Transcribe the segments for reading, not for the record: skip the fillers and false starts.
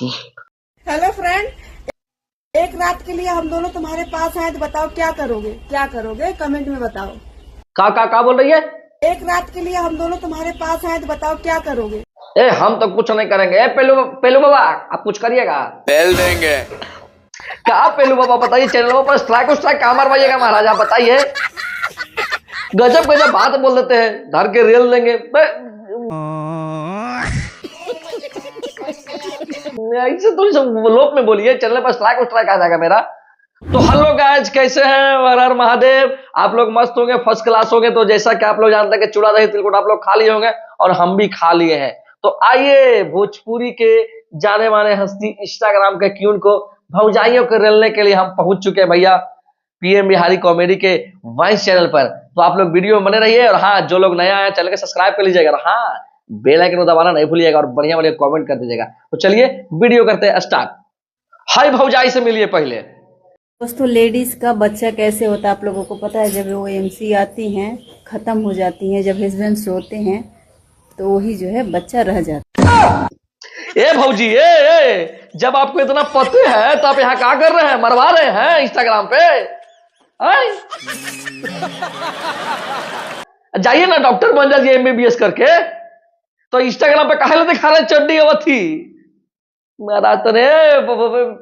Hello friend, एक रात के लिए हम दोनों तुम्हारे पास आए तो बताओ क्या करोगे? क्या करोगे कमेंट में बताओ। का बोल रही है? एक रात के लिए हम दोनों तुम्हारे पास आए तो बताओ क्या करोगे? हम तो कुछ नहीं करेंगे। पेलू बाबा, आप कुछ करिएगा? पेल देंगे। क्या पेलू बाबा बताइए, चैनलों पर स्ट्राइक कहाँ मारवाइएगा महाराज, आप बताइए। गजब गजब बात बोल देते हैं, धर के रेल देंगे। ऐसे तो लोक में बोलिए, चैनल पर स्ट्राइक आ जाएगा मेरा। तो हेलो गाइस, कैसे हैं? हर हर महादेव। आप लोग मस्त होंगे, फर्स्ट क्लास होंगे। तो जैसा कि आप लोग जानते हैं कि चूड़ा दही तिलकुट आप लोग खा लिए होंगे और हम भी खा लिए हैं। तो आइए भोजपुरी के जाने माने हस्ती इंस्टाग्राम के क्यून को भौजाइयों को रेलने के लिए हम पहुंच चुके हैं भैया, पीएम बिहारी कॉमेडी के वॉइस चैनल पर। तो आप लोग वीडियो में बने रहिए और हाँ, जो लोग नया आया चैनल को सब्सक्राइब कर लीजिएगा और हाँ, बेल आइकन को दबाना नहीं भूलिएगा और बढ़िया बढ़िया कमेंट कर दीजिएगा। तो चलिए वीडियो करते हैं स्टार्ट। हाय भौजाई से मिलिए पहले। दोस्तों, लेडीज का बच्चा कैसे होता है आप लोगों को पता है? जब वो एमसी आती हैं, खत्म हो जाती हैं, जब हस्बैंड सोते हैं तो वही जो है बच्चा रह जाता है। ए भौजी, जब आपको इतना पते है तो आप यहाँ क्या कर रहे हैं? मरवा रहे हैं इंस्टाग्राम पे? जाइए ना, डॉक्टर बन जाइए एमबीबीएस करके। तो इंस्टाग्राम पे काहे दिखा रहे चड्डी अवथी महाराज? तो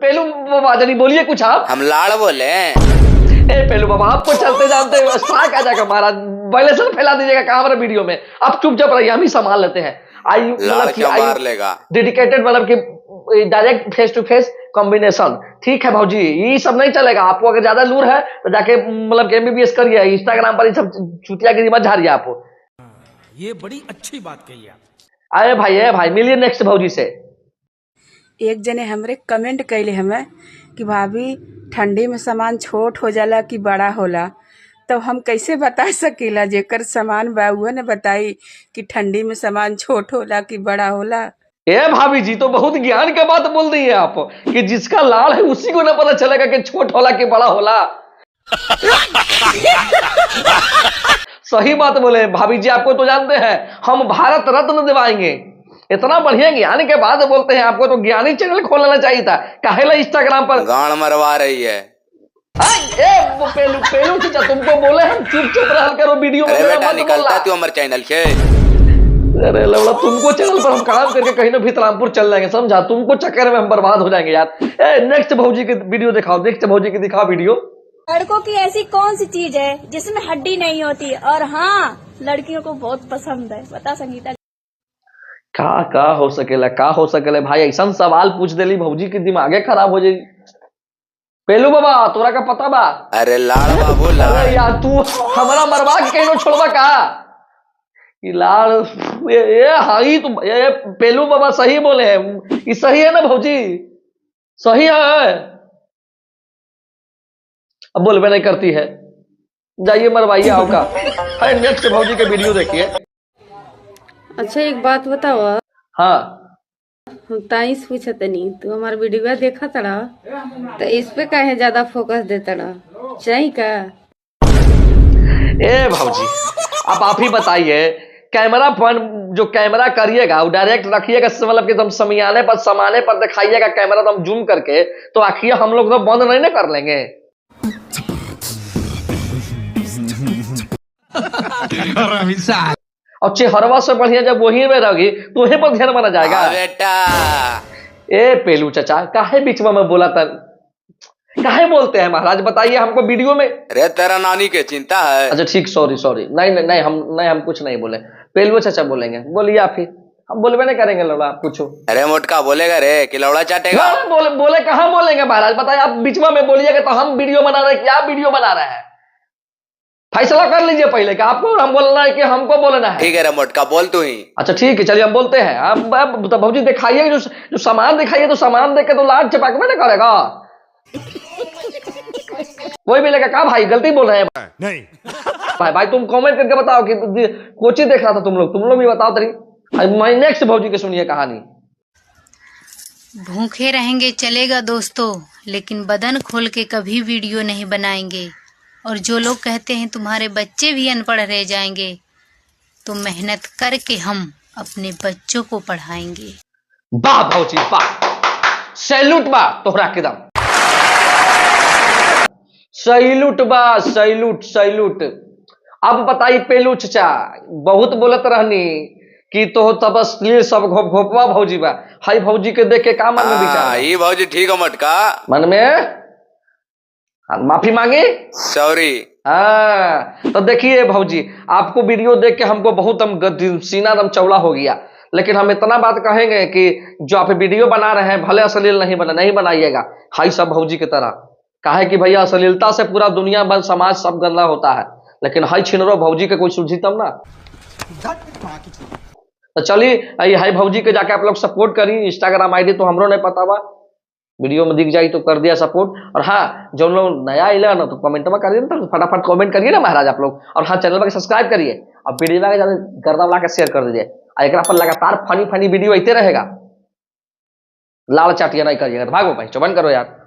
पेलू बाबा जनी बोलिए कुछ आप। हम लाड़ बोले। ए पेलू बाबा, आपको चलते जानते स्ट्राइक आ जाएगा महाराज, वायलेशन फैला दीजिएगा कैमरा वीडियो में। आप चुपचाप रहिए, हम ही संभाल लेते हैं। मार लेगा डेडिकेटेड, मतलब कि direct face to face combination. ठीक है भौजी, ये सब नहीं चलेगा। आपको अगर ज्यादा लूर है तो जाके मतलब एमबीबीएस करिए। इंस्टाग्राम पर ये सब चुतियागिरी मत झाड़िए आप। ये बड़ी अच्छी बात कही आप। आए भाई मिलिए नेक्स्ट भौजी से। एक जने हमरे कमेंट कैले हमें कि भाभी ठंडी में सामान छोट हो जाला कि बड़ा होला, तो हम कैसे बता सकीला? जेकर सामान बा उहे ने बताई कि ठंडी में सामान छोट होला कि बड़ा होला। ए भाभी जी, तो बहुत ज्ञान के बात बोल रही है आप कि जिसका लाल है उसी को ना पता चलेगा कि छोट होला कि बड़ा होला। सही बात बोले भाभी जी। आपको तो जानते हैं हम भारत रत्न दिवाएंगे। इतना बढ़िया ज्ञान के बाद बोलते हैं आपको तो ज्ञानी चैनल खोल लेना चाहिए था। काहे इंस्टाग्राम पर गाड़ मरवा रही है। पेलू चाचा, तुमको बोले हम चुप रहा करो वीडियो में। अरे बेटा, निकलता तू हमारे चैनल से। अरे लवड़ा, तुमको चैनल पर हम काम करके कहीं ना भितरामपुर चल जाएंगे, समझा? तुमको चक्कर में हम बर्बाद हो जाएंगे यार। नेक्स्ट भौजी की वीडियो दिखाओ, नेक्स्ट भौजी की दिखाओ वीडियो। लड़कों की ऐसी कौन सी चीज है जिसमें हड्डी नहीं होती और हाँ लड़कियों को बहुत पसंद है? बता संगीता। का हो सकेला भाई? ऐसा सवाल पूछ देली भौजी की दिमागे खराब हो जाई। पेलू बाबा, तोरा का पता बा? अरे लाड़ बाबू लाड़। अरे यार, तू हमारा मरवा के कहीं छोड़वा का? लाड़ हाई तुम। पेलू बाबा सही बोले हैं, ये सही है ना भौजी? सही है। अब बोलबे नहीं करती है, जाइए मरवाइए आपका। है नेक्स्ट भौजी के वीडियो देखिए। अच्छा, एक बात बताओ। हाँ, हम ताईस पूछा तनी, तू हमारा वीडियो देखा तड़ा तो इस पे काहे ज्यादा फोकस देता चाहिए का? ए भौजी, अब आप ही बताइए। कैमरा पॉइंट जो कैमरा करिएगा वो डायरेक्ट रखिएगा, मतलब कि तुम समाने पर दिखाइएगा कैमरा, तो हम जूम करके तो आखिर हम लोग तो बंद नहीं ना कर लेंगे। और चेहरवा से बढ़िया जब वही में रहेगी तो वहीं पर ध्यान माना जाएगा। बेटा ए पेलू चाचा, काहे बीच में मैं बोला था? काहे बोलते हैं महाराज, बताइए हमको वीडियो में। अरे तेरा नानी के चिंता है। अच्छा ठीक, सॉरी। नहीं हम कुछ नहीं बोले। पेलू चाचा बोलेंगे, बोलिए आप ही। हम बोलबे नहीं करेंगे लौड़ा, आप पूछो। अरे मोटका बोलेगा रे कि लौड़ा चाटेगा? बोले कहाँ बोलेंगे महाराज? बताइए, आप बीच में बोलिएगा तो हम वीडियो बना रहे हैं कि आप वीडियो बना रहे हैं? फैसला कर लीजिए पहले कि आपको हम बोलना है कि हमको बोलना है। ठीक है रे मोटका, बोल तू ही। अच्छा ठीक है, चलिए हम बोलते हैं। अब तो भौजी दिखाइए, जो सामान दिखाइए, तो सामान देख के तो लाड चपाक में नहीं करेगा कोई भी। लेगा का भाई, गलती बोल रहे हैं नहीं भाई तुम कमेंट करके बताओ कि कोची देख रहा था तुम लोग भी बताओ तरी। नेक्स्ट भौजी की सुनिए कहानी। भूखे रहेंगे चलेगा दोस्तों, लेकिन बदन खोल के कभी वीडियो नहीं बनाएंगे। और जो लोग कहते हैं तुम्हारे बच्चे भी अनपढ़ रह जाएंगे, तो मेहनत करके हम अपने बच्चों को पढ़ाएंगे। वाह भौजी वाह, सैल्यूट बा तोहरा के दम, सैल्यूट बा, सैल्यूट सैल्यूट। अब बताई पेलू चचा, बहुत बोलत रहनी कि तो तब अश्लील सब घोपवा भौजी बा, हाई भौजी के देख के का मन में विचार? ये भौजी ठीक है मटका, मन में माफी मांगी, सॉरी। हाँ तो देखिए भौजी, आपको वीडियो देख के हमको बहुत सीना दम चौड़ा हो गया, लेकिन हम इतना बात कहेंगे कि जो आप वीडियो बना रहे हैं भले अश्लील नहीं बनाइएगा, हाई सब भौजी की तरह। काहे कि भैया अश्लीलता से पूरा दुनिया बल समाज सब गंदा होता है, लेकिन हाई छिनरो भौजी के कोई सुझी तब ना। तो चलिए हाई भौजी के जाके आप लोग सपोर्ट करी, इंस्टाग्राम आईडी तो हमरो नहीं पता बा, वीडियो में दिख जाई तो कर दिया सपोर्ट। और हाँ जो लोग नया आइला ना तो कमेंट में करिए ना, तो फटाफट कमेंट करिए ना महाराज आप लोग। और हाँ चैनल पर सब्सक्राइब करिए और वीडियो में गर्दा ला के शेयर कर दीजिए। एक पर लगातार फनी वीडियो आते रहेगा, लाल चाटिया नहीं करिएगा। भागो भाई चौबन करो यार।